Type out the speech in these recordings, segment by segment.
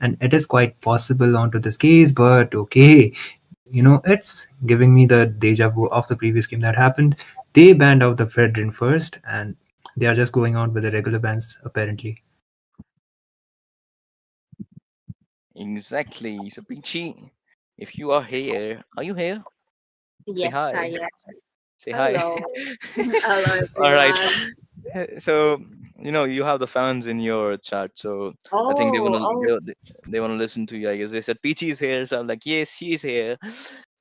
and it is quite possible onto this case. But okay, it's giving me the deja vu of the previous game that happened. They banned out the Fredrin first, and they are just going out with the regular bans apparently. Exactly. So Peachy, if you are here, are you here? Say Yes, I hi. am. Say hi. Hello. Hello, All right. everyone. So you have the fans in your chat, so I think they want Oh, to oh, they want to listen to you. I guess they said Peachy is here, so I'm like, yes, she's here.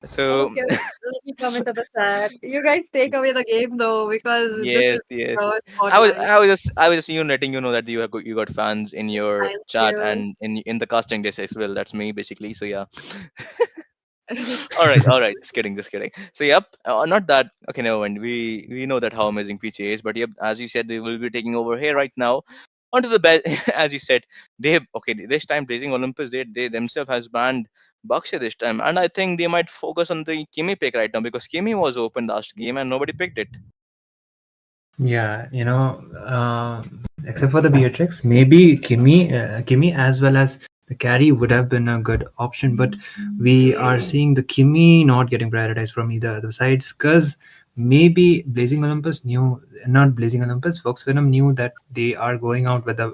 So okay. Let me come into the chat. You guys take away the game though, because this yes, is our yes. spotlight. I was just letting you know that you got fans in your Thank chat you. and in the casting desk as well. That's me basically. So yeah. All right. Just kidding, just kidding. So yep, not that. Okay, never mind. We know that how amazing PJ is, but yep, as you said, they will be taking over here right now. Onto the bed, as you said, they okay. This time, Blazing Olympus, they themselves has banned Baxia this time, and I think they might focus on the Kimi pick right now because Kimi was open last game and nobody picked it. Yeah, except for the Beatrix, maybe Kimmy as well as the carry would have been a good option, but we are seeing the Kimmy not getting prioritized from either other sides because maybe Blazing Olympus knew, not Blazing Olympus, Fox Venom knew that they are going out with a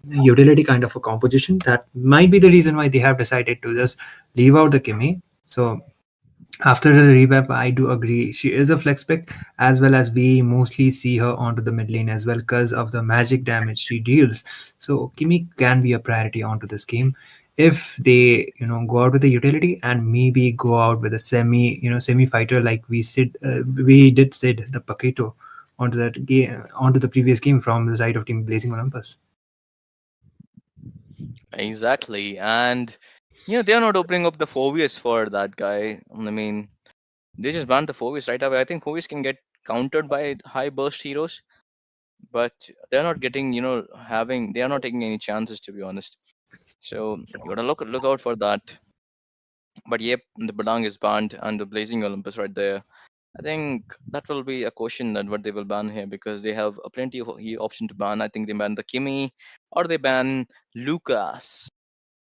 utility kind of a composition. That might be the reason why they have decided to just leave out the Kimmy. So after the revamp, I do agree. She is a flex pick, as well as we mostly see her onto the mid lane as well because of the magic damage she deals. So Kimi can be a priority onto this game if they go out with a utility and maybe go out with a semi fighter like we did Sid the Paquito onto that game onto the previous game from the side of Team Blazing Olympus. Exactly, and they are not opening up the Phobius for that guy. I mean, they just banned the Phobius right away. I think Phobius can get countered by high burst heroes, but they're not getting having they are not taking any chances, to be honest. So you gotta look out for that. But yep, the Badang is banned and the Blazing Olympus right there. I think that will be a question that what they will ban here because they have a plenty of option to ban. I think they ban the Kimi or they ban Lucas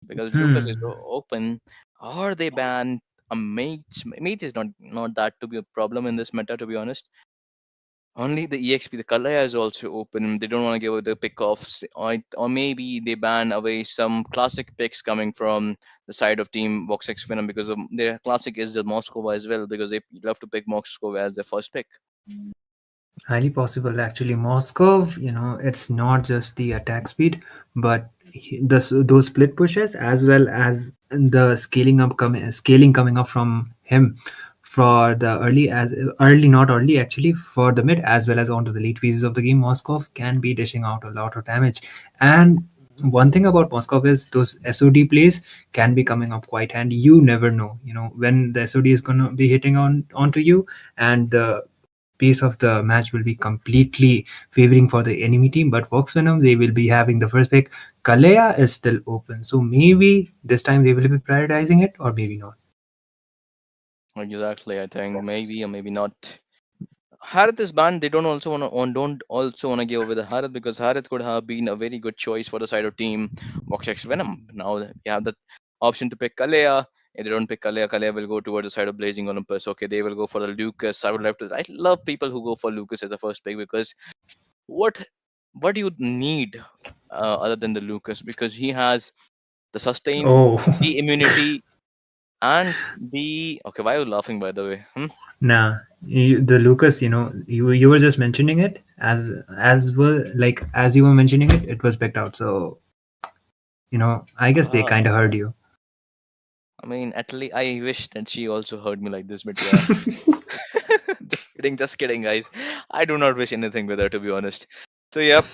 because Lucas is Hmm. open, or they ban a mage. Mage is not that to be a problem in this meta, to be honest. Only the EXP, the Kalaya is also open. They don't want to give away the pick-offs, or maybe they ban away some classic picks coming from the side of Team Vox Venom because their classic is the Moscow as well because they love to pick Moscow as their first pick. Highly possible, actually. Moscow, it's not just the attack speed, but those split pushes as well as the scaling coming up from him for the early, not early actually, for the mid as well as onto the late phases of the game. Moscow can be dishing out a lot of damage, and one thing about Moscow is those SOD plays can be coming up quite handy. You never know, when the SOD is gonna be hitting onto you, and the pace of the match will be completely favoring for the enemy team. But Fox Venom, they will be having the first pick. Kalea is still open, so maybe this time they will be prioritizing it, or maybe not. Exactly, I think maybe or maybe not. Harith is banned. They don't also want to give away the Harith because Harith could have been a very good choice for the side of Team Voxex Venom. Now you have the option to pick Kalea. If they don't pick Kalea, Kalea will go towards the side of Blazing Olympus. Okay, they will go for the Lucas. I love people who go for Lucas as a first pick because what what do you need other than the Lucas? Because he has the sustain, Oh, the immunity, and the okay. Why are you laughing, by the way? Hmm? nah. The Lucas, you were just mentioning it as you were mentioning it, it was picked out. So I guess they kind of heard you. I mean, at least I wish that she also heard me like this, but yeah. Just kidding, guys. I do not wish anything with her, to be honest. So, yep,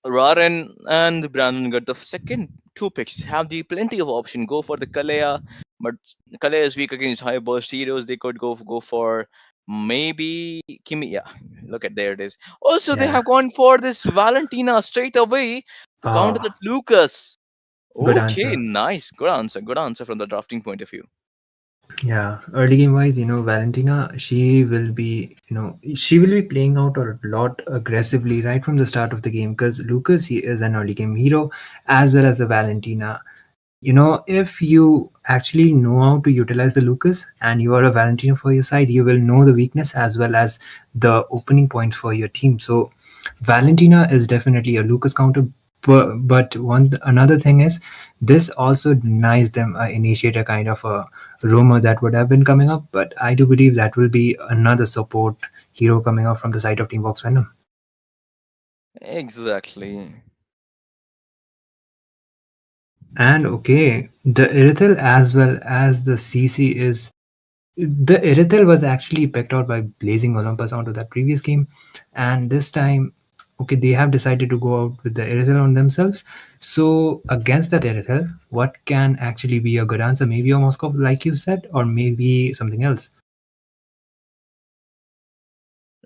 Raren and Brandon got the second two picks. Have the plenty of option. Go for the Kalea, but Kalea is weak against high burst heroes. They could go for maybe Kimi. Yeah, look at there it is. Also, they Yeah. have gone for this Valentina straight away to counter Oh, that Lucas. good Okay, answer. nice. Good answer. Good answer from the drafting point of view. Yeah, early game wise, Valentina, she will be playing out a lot aggressively right from the start of the game because Lucas, he is an early game hero as well as the Valentina. If you actually know how to utilize the Lucas and you are a Valentina for your side, you will know the weakness as well as the opening points for your team. So Valentina is definitely a Lucas counter. But one another thing is this also denies them a initiator kind of a rumor that would have been coming up. But I do believe that will be another support hero coming up from the side of Team Vox Venom. Exactly. And okay, the Irithel as well as the CC is the Irithel was actually picked out by Blazing Olympus onto that previous game, and this time, okay, they have decided to go out with the Irithel on themselves. So against that Irithel, what can actually be a good answer? Maybe a Moscow, like you said, or maybe something else.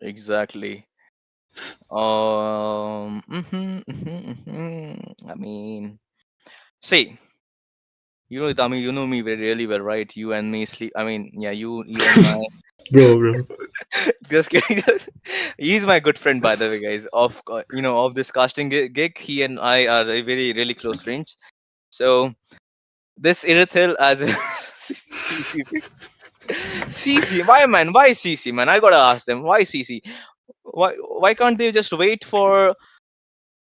Exactly. I mean, see, Tami, you know me very really well, right? You and me sleep. I mean, yeah, you and my. Bro. Just kidding. He's my good friend, by the way, guys. Of this casting gig, he and I are very really close friends. So this Irithil as a CC, why man? Why CC man? I gotta ask them why CC. Why can't they just wait for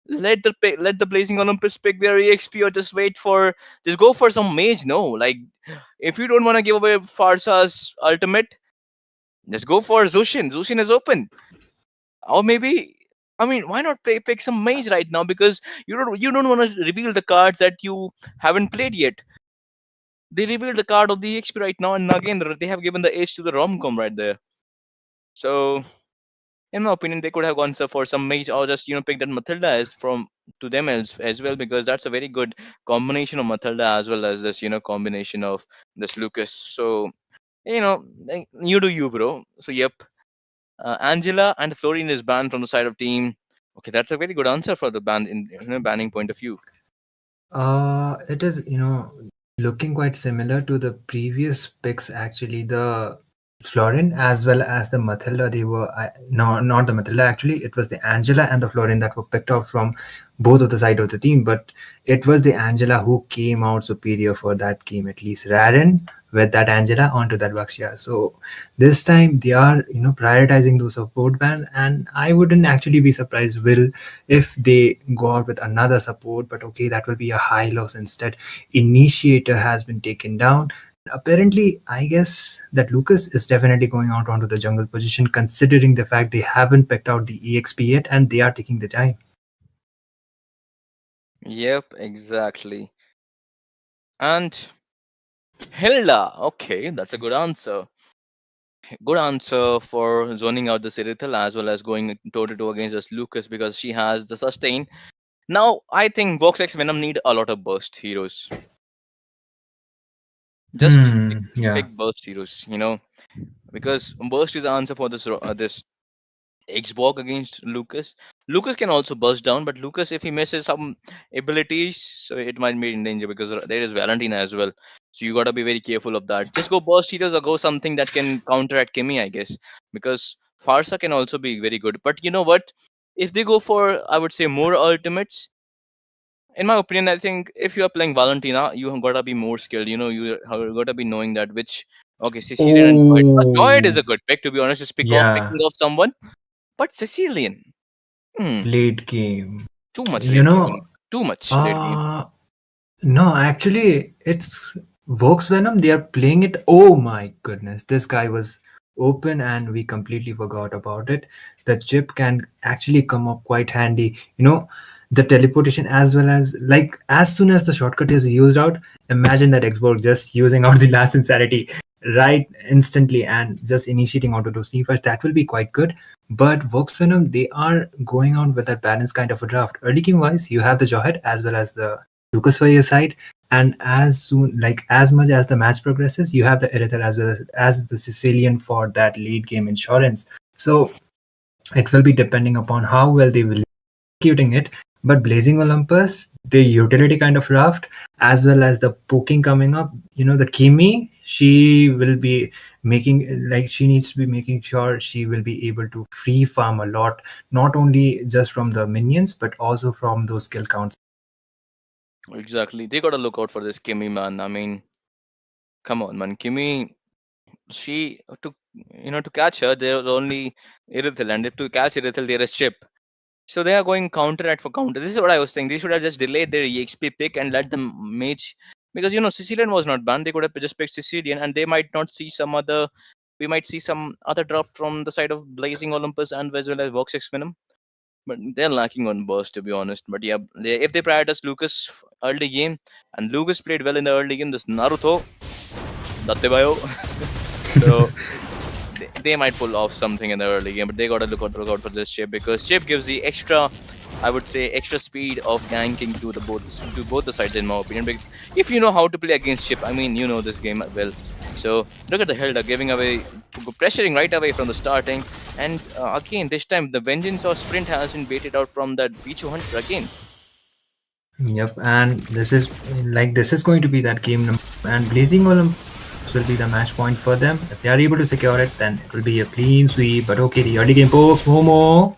let the Blazing Olympus pick their EXP, or just go for some mage? No, like if you don't want to give away Farsa's ultimate, just go for Zushin. Zushin is open. Or maybe, I mean, why not pick some mage right now? Because you don't want to reveal the cards that you haven't played yet. They revealed the card of the EXP right now, and again they have given the edge to the Romcom right there. So in my opinion, they could have gone for some mage, or just pick that Matilda as from to them as well, because that's a very good combination of Matilda as well as this combination of this Lucas. So you do you, bro. So yep, Angela and Florine is banned from the side of team. Okay, that's a very good answer for the ban in banning point of view. It is, looking quite similar to the previous picks actually. The Florin as well as the Matilda, they were no, not the Matilda actually. It was the Angela and the Florin that were picked out from both of the side of the team. But it was the Angela who came out superior for that game, at least. Raren with that Angela onto that Baxia. So this time they are, prioritizing those support band, and I wouldn't actually be surprised, Will, if they go out with another support, but okay, that will be a high loss instead. Initiator has been taken down. Apparently, I guess that Lucas is definitely going out onto the jungle position, considering the fact they haven't picked out the EXP yet and they are taking the time. Yep, exactly. And Hilda, okay, that's a good answer. Good answer for zoning out the Cyrithel as well as going toe to toe against this Lucas, because she has the sustain. Now, I think Vox X Venom need a lot of burst heroes. Just Yeah. pick burst heroes, because burst is the answer for this Xbox against Lucas. Lucas can also burst down, but Lucas, if he misses some abilities, so it might be in danger, because there is Valentina as well. So you gotta be very careful of that. Just go burst heroes or go something that can counteract Kimmy, I guess, because Farsa can also be very good. But you know what? If they go for, I would say, more ultimates, in my opinion, I think if you are playing Valentina, you have gotta be more skilled. You have gotta be knowing that which. Okay, Sicilian and Joyd. Joyd is Oh, a good pick, to be honest. Just yeah. picking off someone, but Sicilian. Hmm. Late game. Too much You late game. know, Too much late game. uh, no, actually, it's Vox Venom. They are playing it. Oh my goodness, this guy was open and we completely forgot about it. The chip can actually come up quite handy. The teleportation as well as like as soon as the shortcut is used out, imagine that Xbox just using out the last insanity right instantly and just initiating onto those team fights. That will be quite good. But Vox Venom, they are going on with that balanced kind of a draft. Early game wise, you have the Jawhead as well as the Lucas for your side, and as much as the match progresses, you have the editor as well as the Sicilian for that lead game insurance. So it will be depending upon how well they will executing it. But Blazing Olympus, the utility kind of raft, as well as the poking coming up, the Kimi, she will be making, like, she needs to be making sure she will be able to free farm a lot, not only just from the minions but also from those kill counts. Exactly. They gotta look out for this Kimmy, man. I mean, come on, man. Kimmy, she to to catch her there was only Irithel, and to catch Irithel there is Chip. So they are going counter at for counter. This is what I was saying. They should have just delayed their EXP pick and let them mage, because Sicilian was not banned. They could have just picked Sicilian, and they might not see some other. We might see some other draft from the side of Blazing Olympus and as well as Vox Venom. But they're lacking on burst, to be honest. But yeah, if they prioritize Lucas early game, and Lucas played well in the early game, this Naruto, Dattebayo. So they might pull off something in the early game, but they gotta look out for this chip, because chip gives the extra, I would say, extra speed of ganking to both the sides, in my opinion. Because if you know how to play against chip, I mean, you know this game well. So look at the Hilda giving away, pressuring right away from the starting, and again this time the vengeance or sprint has been baited out from that Bichu Hunter again. Yep, and this is going to be that game number, and Blazing Olympus will be the match point for them. If they are able to secure it, then it will be a clean sweep. But okay, the early game pokes, Momo.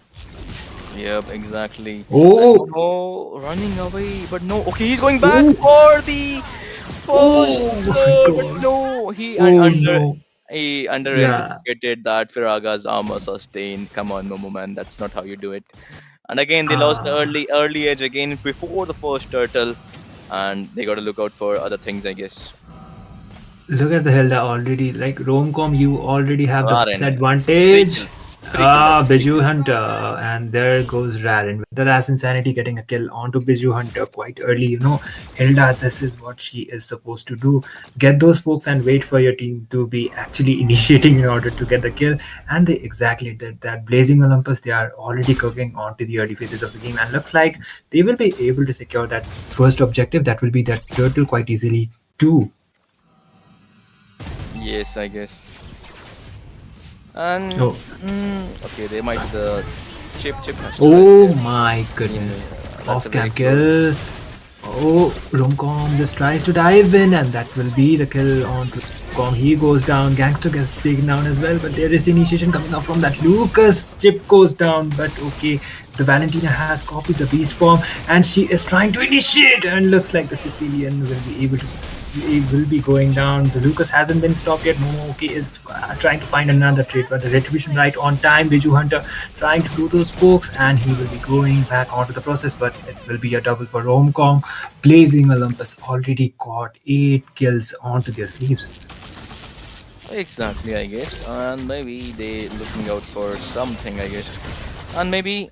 Yep, exactly. Oh, Oh, running away, but no. Okay, he's going back oh, for the first oh my blood, but god. no, Oh no. he under Yeah. anticipated that Firaga's armor sustain. Come on, Momo man, that's not how you do it. And again, they lost the Ah. early edge again before the first turtle, and they got to look out for other things, I guess. Look at the Hilda already. Like Romcom, you already have the first Raren, three advantage. kills, three kills. Biju Hunter, and there goes Raren with the last insanity getting a kill onto Biju Hunter quite early. Hilda, this is what she is supposed to do: get those pokes and wait for your team to be actually initiating in order to get the kill. And they exactly did that. Blazing Olympus, they are already cooking onto the early phases of the game, and looks like they will be able to secure that first objective. That will be that turtle quite easily too. Yes, I guess. And Oh, okay, they might do the chip has to die oh there. my Yeah, goodness. that's a Off very cam close. kill. Oh, Romcom just tries to dive in, and that will be the kill on to Romcom. He goes down. Gangster gets taken down as well, but there is the initiation coming up from that. Lucas chip goes down, but okay. The Valentina has copied the beast form, and she is trying to initiate, and looks like the Sicilian will be able to. It will be going down. The Lucas hasn't been stopped yet. Momoke is trying to find another trade, but the Retribution right on time. Biju Hunter trying to do those pokes, and he will be going back onto the process, but it will be a double for Romcom. Blazing Olympus already got 8 kills onto their sleeves. Exactly, I guess. And maybe they looking out for something, I guess. And maybe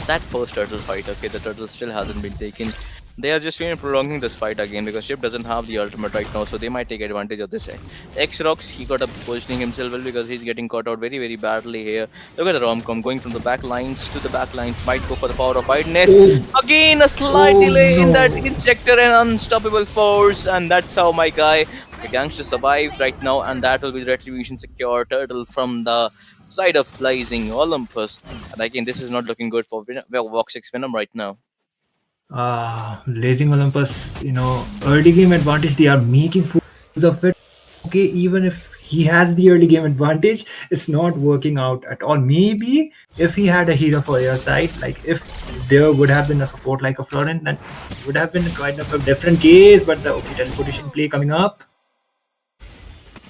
that first turtle fight, okay, the turtle still hasn't been taken. They are just prolonging this fight again, because Chip doesn't have the ultimate right now, so they might take advantage of this. X-Rox, he got up positioning himself well, because he's getting caught out very, very badly here. Look at the Romcom going from the back lines to the back lines, might go for the power of wideness. Oh, Again, a slight oh delay in that no. injector and unstoppable force, and that's how my guy, the gangster, survived right now, and that will be the retribution secure turtle from the side of Blazing Olympus. And again, this is not looking good for Vox X Venom right now. Blazing Olympus, early game advantage, they are making full use of it. Okay, even if he has the early game advantage, it's not working out at all. Maybe if he had a hero for your side, like if there would have been a support like a Florent, then it would have been quite of a different case. But the okay teleportation play coming up.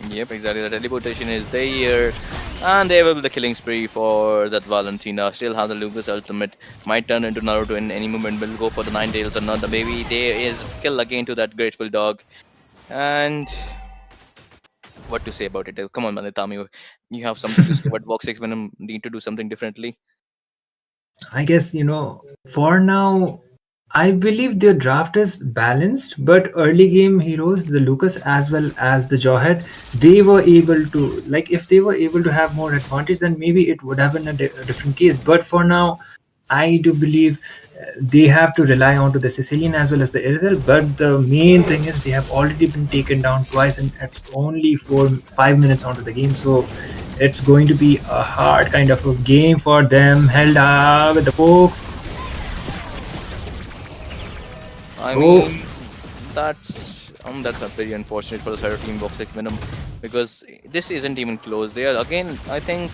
Yep, exactly. The teleportation is there, and there will be the killing spree for that Valentina. Still has the Lucas ultimate. Might turn into Naruto in any moment. Will go for the nine tails or not. The baby there is kill again to that grateful dog. And what to say about it? Come on, Manitami, you have something to say about Vox X Venom need to do something differently. I guess, for now, I believe their draft is balanced, but early game heroes, the Lucas as well as the Jawhead, they were able to, like, if they were able to have more advantage, then maybe it would have been a different case. But for now, I do believe they have to rely on to the Sicilian as well as the Irithel. But the main thing is they have already been taken down twice, and it's only 5 minutes onto the game. So it's going to be a hard kind of a game for them. Held up with the pokes. I Oh, mean, that's That's a very unfortunate for the side of Team Voxic Venom, because this isn't even close. They are again, I think,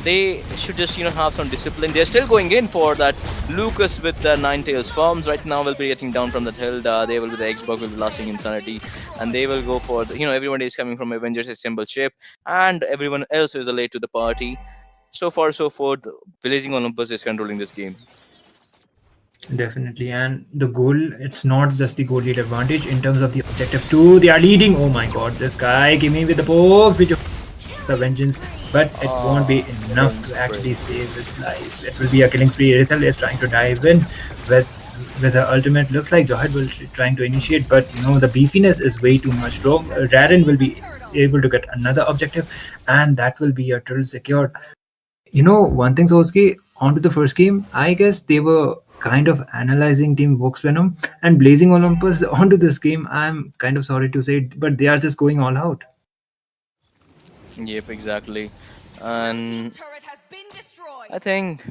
they should just have some discipline. They're still going in for that. Lucas with the Nine Tails farms right now will be getting down from that hill. They will be the Xbox will be lasting insanity, and they will go for everybody is coming from Avengers assemble ship, and everyone else is late to the party. So far, so forth. Blazing Olympus is controlling this game. Definitely, and the goal, it's not just the goal lead advantage in terms of the objective too. They are leading. Oh my god, this guy came in with the pokes, which the vengeance, but it won't be enough Killing to actually spree. save his life. It will be a killing spree. Irithel is trying to dive in with the ultimate. Looks like Johet will trying to initiate, but the beefiness is way too much. Raren will be able to get another objective, and that will be a turtle secured. One thing, Solsky, onto the first game, I guess they were kind of analyzing Team Vox Venom and Blazing Olympus onto this game. I'm kind of sorry to say it, but they are just going all out. Yep, exactly. And I think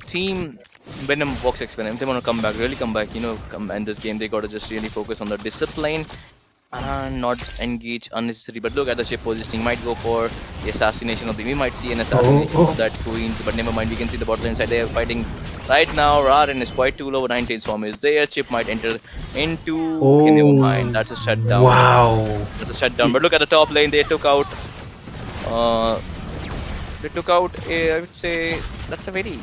Team Venom, Vox X Venom, if they want to come back, really come back, come end this game, they got to just really focus on the discipline and not engage unnecessary. But look at the ship positioning. Might go for the assassination of the. We might see an assassination of that queen, but never mind. We can see the bottle inside. They are fighting right now. Raren is quite too low. 19 Storm is there. Chip might enter into. Okay, never mind. That's a shutdown. Wow. That's a shutdown. But look at the top lane. They took out. I would say that's a very.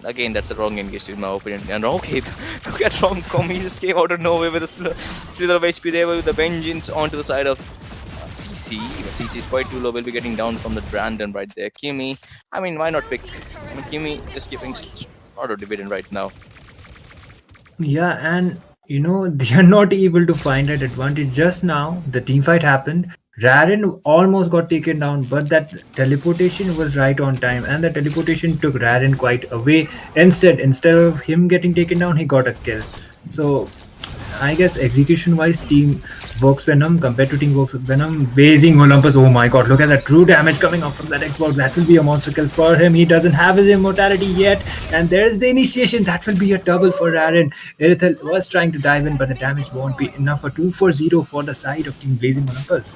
Again, that's the wrong engage in my opinion. And okay, look at wrong com. He just came out of nowhere with a slither of HP there with the vengeance onto the side of CC. But CC is quite too low. Will be getting down from the Brandon right there. Kimi, I mean, why not pick? Kimi just giving auto dividend right now. Yeah, and they are not able to find that advantage. Just now, the team fight happened. Raren almost got taken down, but that teleportation was right on time, and the teleportation took Raren quite away. Instead of him getting taken down, he got a kill. So, I guess execution-wise, Team Vox Venom compared to Team Vox Venom, Blazing Olympus. Oh my god, look at that true damage coming up from that Xbox. That will be a monster kill for him. He doesn't have his immortality yet. And there's the initiation. That will be a double for Raren. Irithel was trying to dive in, but the damage won't be enough. For 2-4-0 for the side of Team Blazing Olympus.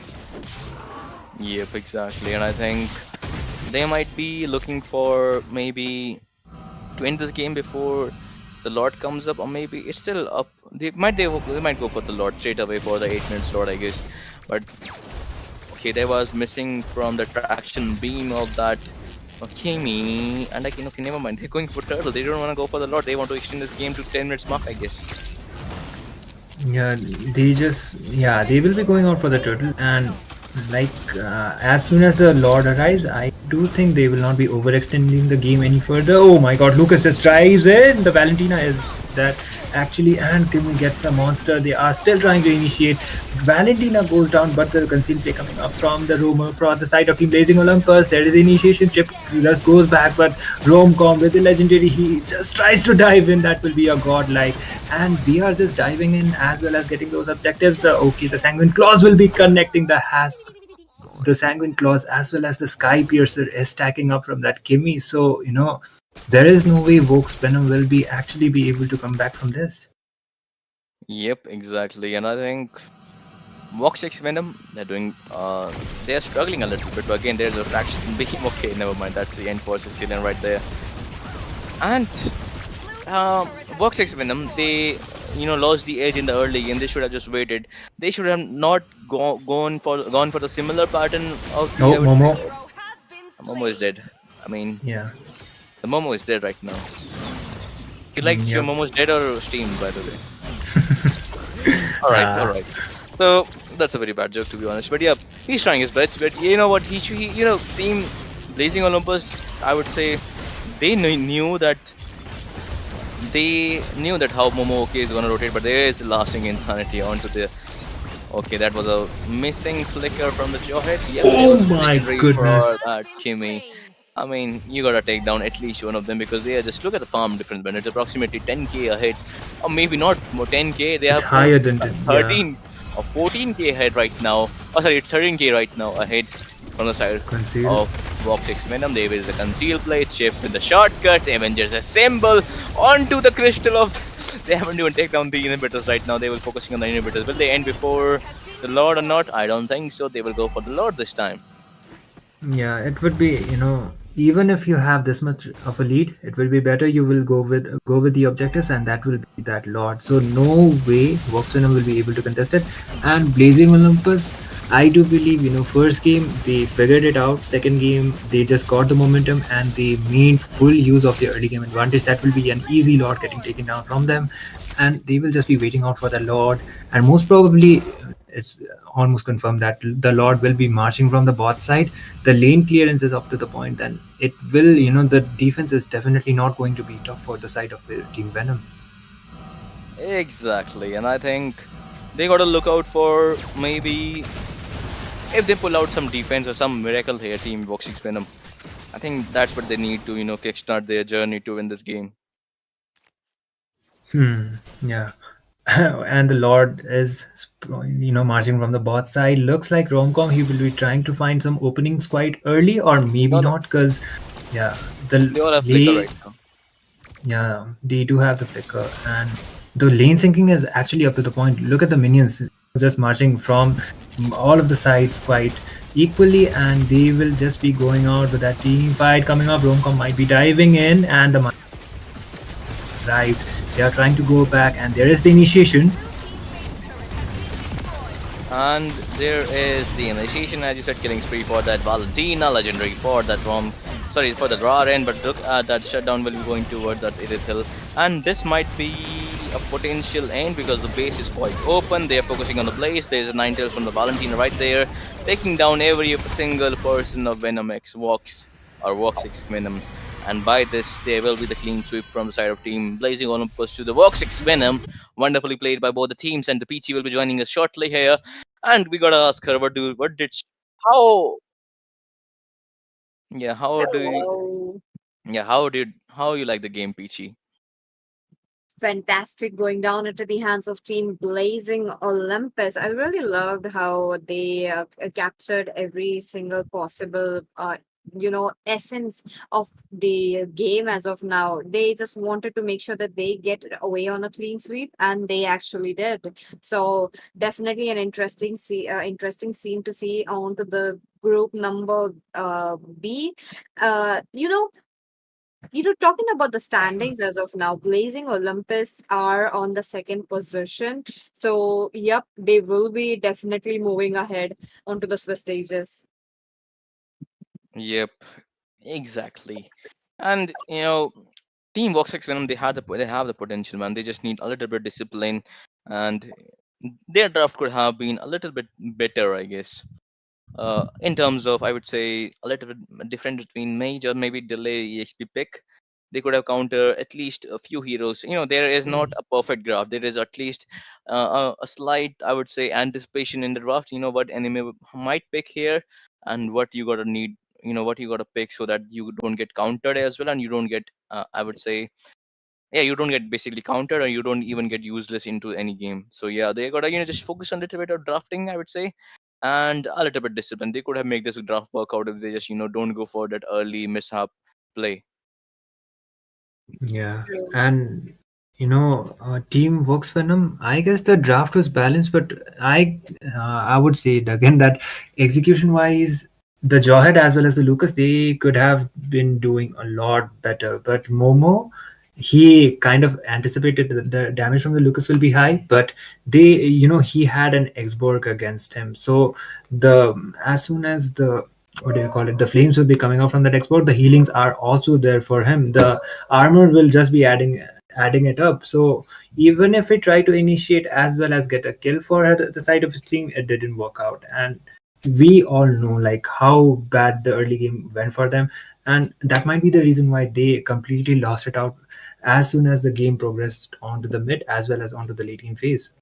Yep, exactly. And I think they might be looking for maybe to end this game before the Lord comes up, or maybe it's still up. They might go for the Lord straight away for the 8 minute slot, I guess. But okay, there was missing from the traction beam of that Kimi, and like okay, never mind. They're going for turtle. They don't want to go for the Lord. They want to extend this game to 10 minutes mark, I guess. Yeah, they will be going out for the turtle, and as soon as the Lord arrives, I do think they will not be overextending the game any further. Oh my god, Lucas just drives in. The Valentina is that actually, and Kimi gets the monster. They are still trying to initiate. Valentina goes down, but the concealed play coming up from the Roamer from the side of Team Blazing Olympus. There is the initiation. Chip just goes back, but Romcom with the legendary, he just tries to dive in. That will be a godlike, and we are just diving in as well as getting those objectives. The Sanguine Claws will be connecting the Sanguine Claws as well as the Sky Piercer is stacking up from that Kimi. So there is no way Vox Venom will be able to come back from this. Yep, exactly. And I think Vox X Venom, they're struggling a little bit, but again, there's a fraction beam. Okay, never mind. That's the end for Sicilian right there. And Vox X Venom, they lost the edge in the early game. They should have just waited. They should have not gone for the similar pattern of the Momo. Momo is dead. I mean, Yeah. the Momo is dead right now. You like your Momo's dead or steamed, by the way? All right. So that's a very bad joke, to be honest. But yeah, he's trying his best. But you know what? He Team Blazing Olympus, I would say, they knew that how Momo is gonna rotate, but there is lasting insanity onto the. Okay, that was a missing flicker from the Jawhead. Yeah, Oh my goodness. for that Kimi. I mean, you gotta take down at least one of them, because they are just look at the farm difference, but it's approximately 10k ahead, or maybe not more 10k. They have Higher than 10, 13 or 14k ahead right now. Oh, sorry, it's 13k right now ahead from the side Concealed. of Vox X Venom. There is the conceal plate, Chip with the shortcut, Avengers assemble onto the crystal of They haven't even taken down the inhibitors right now. They will focusing on the inhibitors. Will they end before the Lord or not? I don't think so. They will go for the Lord this time. Yeah, it would be, even if you have this much of a lead, it will be better you will go with the objectives, and that will be that lot. So no way Voxenum will be able to contest it. And Blazing Olympus, I do believe, first game they figured it out. Second game they just got the momentum and they made full use of the early game advantage. That will be an easy lot getting taken down from them, and they will just be waiting out for the Lord. And most probably, it's almost confirmed that the Lord will be marching from the bot side. The lane clearance is up to the point, then it will, the defense is definitely not going to be tough for the side of Team Venom. Exactly, and I think they got to look out for maybe if they pull out some defense or some miracle here, Team Voxix Venom. I think that's what they need to kickstart their journey to win this game. Yeah. And the Lord is, marching from the bot side. Looks like Romcom, he will be trying to find some openings quite early, or maybe No, no, not, because, yeah, the they all have flicker lane, right now. yeah, they do have the flicker, and the lane sinking is actually up to the point. Look at the minions just marching from all of the sides quite equally, and they will just be going out with that team fight coming up. Romcom might be diving in, and the arrived. They are trying to go back, and there is the initiation. And there is the initiation, as you said, killing spree for that Valentina, legendary for that Rom. Sorry, for the raw end, but look at that shutdown will be going towards that Edith Hill. And this might be a potential end because the base is quite open. They are focusing on the blaze. There's a 9 tails from the Valentina right there, taking down every single person of Venom X Vox or Vox X Venom. And by this, there will be the clean sweep from the side of Team Blazing Olympus to the Vox X Venom. Wonderfully played by both the teams, and the Peachy will be joining us shortly here. And we gotta ask her, what did, how, yeah, Hello. how you like the game, Peachy? Fantastic going down into the hands of Team Blazing Olympus. I really loved how they captured every single possible essence of the game as of now. They just wanted to make sure that they get away on a clean sweep, and they actually did. So definitely an interesting scene to see on to the group number B. uh you know talking about the standings as of now, Blazing Olympus are on the second position. So, yep, they will be definitely moving ahead onto the Swiss stages. Yep, exactly. And Team Vox Venom, they have the potential, man. They just need a little bit discipline, and their draft could have been a little bit better, I guess. In terms of, I would say, a little bit different between major, maybe delay EXP pick. They could have counter at least a few heroes. There is not a perfect draft. There is at least a slight, I would say, anticipation in the draft. You know what enemy might pick here, and what you gotta need. What you gotta pick so that you don't get countered as well, and you don't get, I would say, yeah, you don't get basically countered, or you don't even get useless into any game. So yeah, they gotta just focus on a little bit of drafting, I would say, and a little bit discipline. They could have made this draft work out if they just don't go for that early mishap play. Yeah, True. and Team Vox Venom. I guess the draft was balanced, but I would say it again that execution wise, the Jawhead as well as the Lucas, they could have been doing a lot better. But Momo, he kind of anticipated that the damage from the Lucas will be high, but he had an Xborg against him. So the as soon as the what do you call it, the flames will be coming out from that Xborg, the healings are also there for him. The armor will just be adding it up. So even if we try to initiate as well as get a kill for the side of his team, it didn't work out. And we all know like how bad the early game went for them, and that might be the reason why they completely lost it out as soon as the game progressed onto the mid as well as onto the late game phase.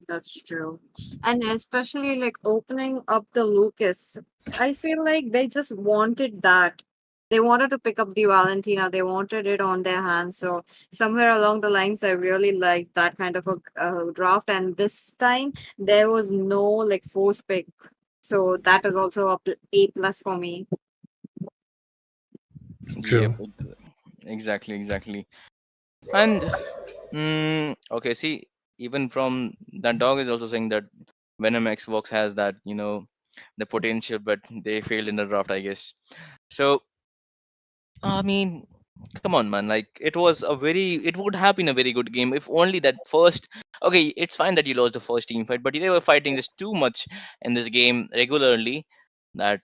That's true. And especially like opening up the Lucas, I feel like they just wanted that. They wanted to pick up the Valentina. They wanted it on their hands. So somewhere along the lines, I really liked that kind of a draft. And this time there was no like force pick. So that is also A plus for me. Yep, True. exactly, exactly. And okay, see, even from that dog is also saying that Venom X Vox has that, the potential, but they failed in the draft, I guess. So, I mean, come on, man. Like, it would have been a very good game if only that first. Okay, it's fine that you lost the first team fight, but they were fighting just too much in this game regularly that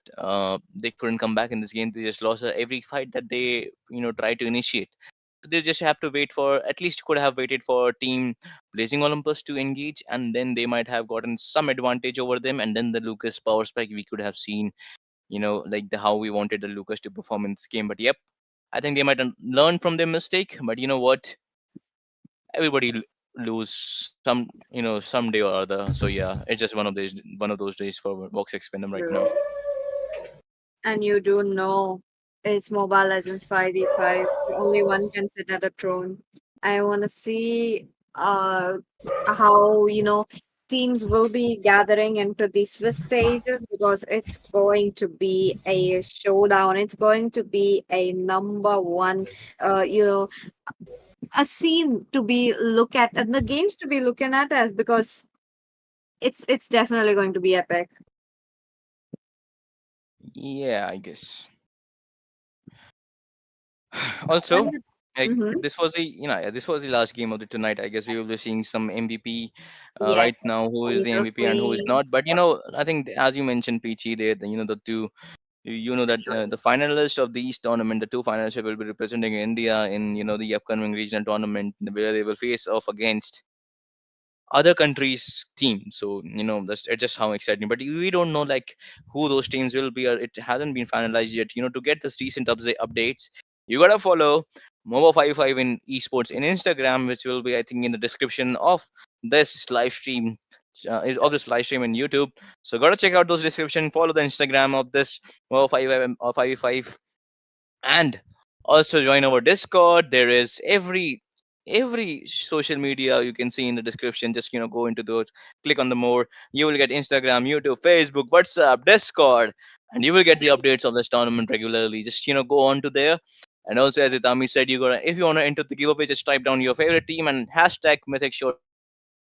they couldn't come back in this game. They just lost every fight that they, tried to initiate. So they just have to wait for, at least could have waited for Team Blazing Olympus to engage, and then they might have gotten some advantage over them, and then the Lucas power spike we could have seen, like the how we wanted the Lucas to perform in this game. But yep, I think they might learn from their mistake. But you know what? Everybody lose someday or other. So yeah, it's just one of those days for Vox X Venom right now. True. And you do know it's Mobile Legends 5v5. Only one can sit at a throne. I want to see how, teams will be gathering into the Swiss stages because it's going to be a showdown. It's going to be a number one, uh, you know, a scene to be look at and the games to be looking at as because it's definitely going to be epic. Yeah, I guess. Also, And like mm-hmm. this was the last game of the tonight. I guess we will be seeing some MVP Yes, right now. Who is on the the MVP and who is screen. not? But I think as you mentioned, Peachy, the two. You know that the finalists of these tournament, the two finalists will be representing India in the upcoming regional tournament where they will face off against other countries' team. So that's it's just how exciting. But we don't know like who those teams will be. Or it hasn't been finalized yet. To get this recent updates, you gotta follow Moba 55 in esports in Instagram, which will be I think in the description of this live stream. In YouTube, so gotta check out those description. Follow the Instagram of this Moba 55 and also join our Discord. There is every social media you can see in the description. Just go into those, click on the more. You will get Instagram, YouTube, Facebook, WhatsApp, Discord, and you will get the updates of this tournament regularly. Just go on to there. And also, as Itami said, you gotta if you wanna enter the giveaway, just type down your favorite team and hashtag Mythic Showdown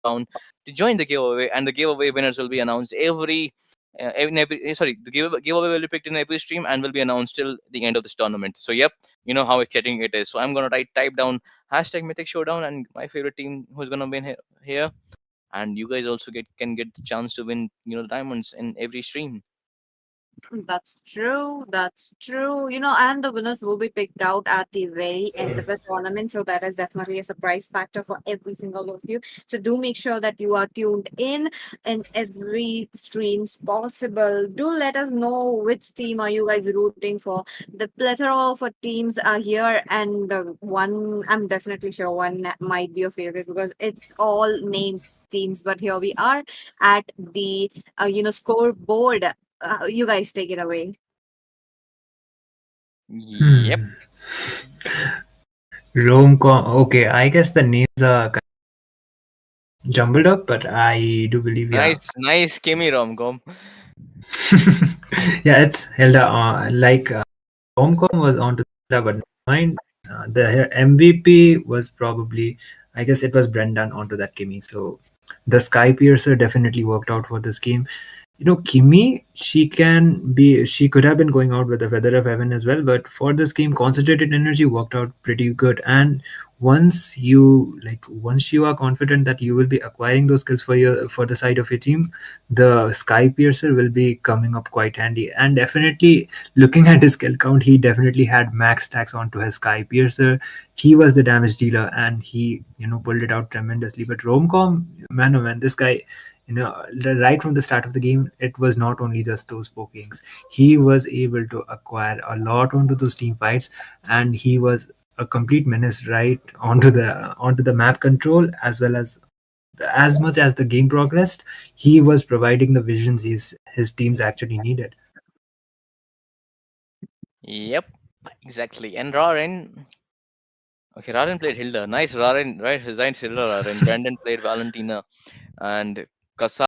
to join the giveaway, and the giveaway winners will be announced sorry, the giveaway will be picked in every stream and will be announced till the end of this tournament. So yep, you know how exciting it is. So I'm gonna type down hashtag Mythic Showdown and my favorite team who's gonna win here, and you guys also can get the chance to win the diamonds in every stream. That's true. That's true. And the winners will be picked out at the very end of the tournament. So that is definitely a surprise factor for every single of you. So do make sure that you are tuned in every streams possible. Do let us know which team are you guys rooting for. The plethora of teams are here, and one I'm definitely sure one might be your favorite because it's all named teams. But here we are at the scoreboard. You guys take it away. Yep. Hmm. Rom-com. Okay, I guess the names are kind of jumbled up, but I do believe, yeah. Nice Kimmy rom-com. Yeah, it's Hilda. Like Rom-com was onto Hilda, but never mind. The MVP was probably, I guess it was Brendan onto that Kimmy. So the Sky Piercer definitely worked out for this game. Kimmy, she could have been going out with the Feather of Heaven as well, but for this game, concentrated energy worked out pretty good. And once you are confident that you will be acquiring those skills for the side of your team, the Sky Piercer will be coming up quite handy. And definitely, looking at his skill count, he definitely had max stacks onto his Sky Piercer. He was the damage dealer, and he pulled it out tremendously. But Romcom, man, oh man, this guy, right from the start of the game, it was not only just those pokings. He was able to acquire a lot onto those team fights, and he was a complete menace right onto the map control, as much as the game progressed. He was providing the visions his teams actually needed. Yep, exactly. And Raren. Okay, Raren played Hilda. Nice Raren, right? Nice Hilda Raren. Brandon played Valentina, and Kasa